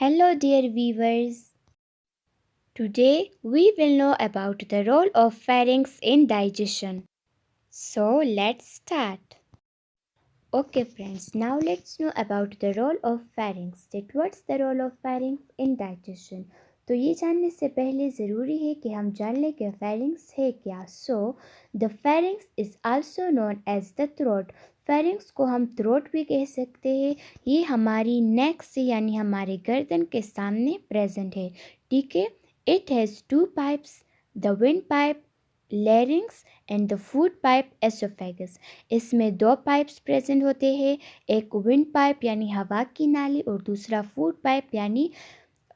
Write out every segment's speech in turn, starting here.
Hello, dear viewers. Today we will know about the role of pharynx in digestion. So let's start. Okay, friends, now let's know about the role of pharynx. That what's the role of pharynx in digestion? तो ये जानने से पहले ज़रूरी है कि हम जान लें कि pharynx है क्या. So the pharynx is also known as the throat. pharynx को हम throat भी कह सकते हैं. ये हमारी neck से यानी हमारे गर्दन के सामने present है. ठीक है. It has two pipes, the windpipe, larynx and the food pipe oesophagus. इसमें दो पाइप्स प्रेजेंट होते हैं, एक विंड पाइप यानी हवा की नाली और दूसरा फूड पाइप यानी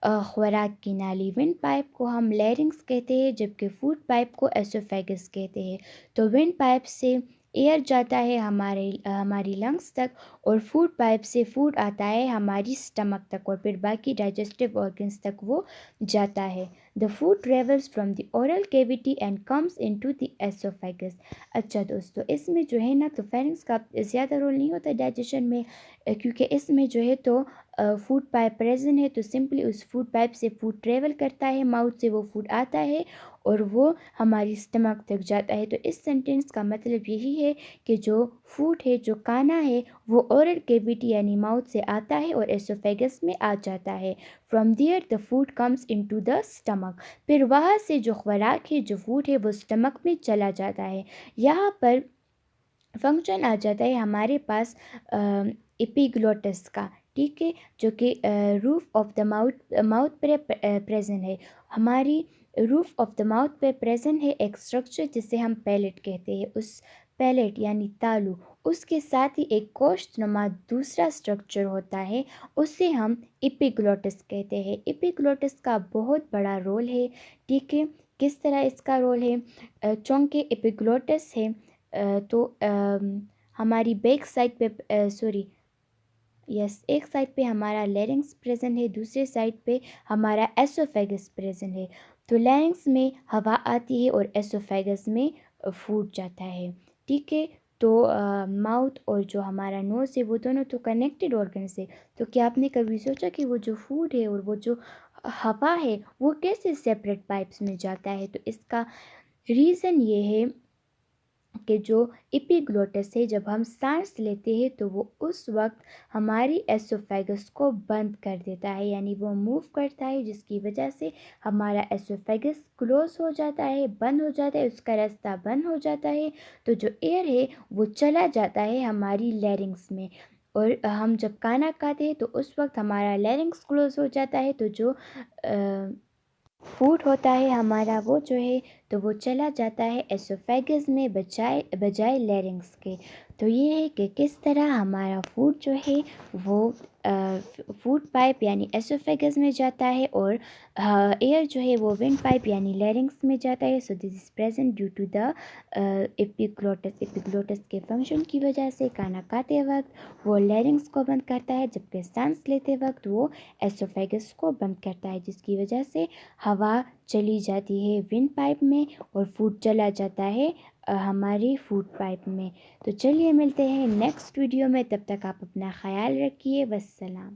खुराक की नाली. विंड पाइप को हम लैरिंग्स कहते हैं जबकि फूड पाइप को एसोफेगस कहते हैं. तो विंड पाइप से एयर जाता है हमारी लंग्स तक और फूड पाइप से फूड आता है हमारी स्टमक तक और फिर बाकी डाइजेस्टिव ऑर्गन्स तक वो जाता है. The food travels from the oral cavity and comes into the oesophagus. अच्छा दोस्तों, इसमें जो है ना तो फेरिंग्स का ज़्यादा रोल नहीं होता डाइजेशन में, क्योंकि इसमें जो है तो फूड पाइप प्रेजेंट है. तो सिंपली उस फूड पाइप से फूड ट्रेवल करता है, माउथ से वो फूड आता है और वो हमारी स्टमक तक जाता है. तो इस सेंटेंस का मतलब यही है कि जो फूड है, जो खाना है, वो ओरल कैविटी यानी माउथ से आता है और एसोफेगस में आ जाता है. From there the food comes into the stomach. फिर वहाँ से जो खुराक है, जो फूड है, वो स्टमक में चला जाता है. यहाँ पर फंक्शन आ जाता है हमारे पास एपिग्लोटस का. ठीक है, जो कि रूफ ऑफ द माउथ पर प्रेजेंट है. हमारी रूफ ऑफ द माउथ पे प्रेजेंट है एक स्ट्रक्चर जिसे हम पैलेट कहते हैं. उस पैलेट यानी तालू, उसके साथ ही एक कोष्ठनुमा दूसरा स्ट्रक्चर होता है, उसे हम एपिग्लोटस कहते हैं. एपिग्लोटस का बहुत बड़ा रोल है. ठीक है, किस तरह इसका रोल है? चूँकि एपिग्लोटस है तो हमारी बैक साइड पे एक साइड पे हमारा लैरिंग्स प्रेजेंट है, दूसरे साइड पे हमारा एसोफेगस प्रेजेंट है. तो लैरिंग्स में हवा आती है और एसोफेगस में फूड जाता है. ठीक है, तो माउथ और जो हमारा नोज़ है वो दोनों तो कनेक्टेड ऑर्गन्स है. तो क्या आपने कभी सोचा कि वो जो फूड है और वो जो हवा है वो कैसे सेपरेट पाइप्स में जाता है? तो इसका रीज़न ये है कि जो एपिग्लोटस है, जब हम सांस लेते हैं तो वो उस वक्त हमारी एसोफेगस को बंद कर देता है, यानी वो मूव करता है, जिसकी वजह से हमारा एसोफेगस क्लोज हो जाता है, बंद हो जाता है, उसका रास्ता बंद हो जाता है. तो जो एयर है वो चला जाता है हमारी लैरिंग्स में. और हम जब खाना खाते हैं तो उस वक्त हमारा लैरिंग्स क्लोज हो जाता है. तो जो फूड होता है हमारा, वो जो है तो वो चला जाता है एसोफेगस में बजाय लैरिंग्स के. तो ये है कि किस तरह हमारा फूड जो है वो फूड पाइप यानी एसोफेगस में जाता है और एयर जो है वो विंड पाइप यानी लैरिंग्स में जाता है. So this is present due to the epiglottis के फंक्शन की वजह से खाना खाते वक्त वो लैरिंग्स को बंद करता है, जबकि सांस लेते वक्त वो एसोफेगस को बंद करता है, जिसकी वजह से हवा चली जाती है विंड पाइप में और फूड चला जाता है हमारी फूड पाइप में. तो चलिए मिलते हैं नेक्स्ट वीडियो में, तब तक आप अपना ख्याल रखिए. वस्सलाम.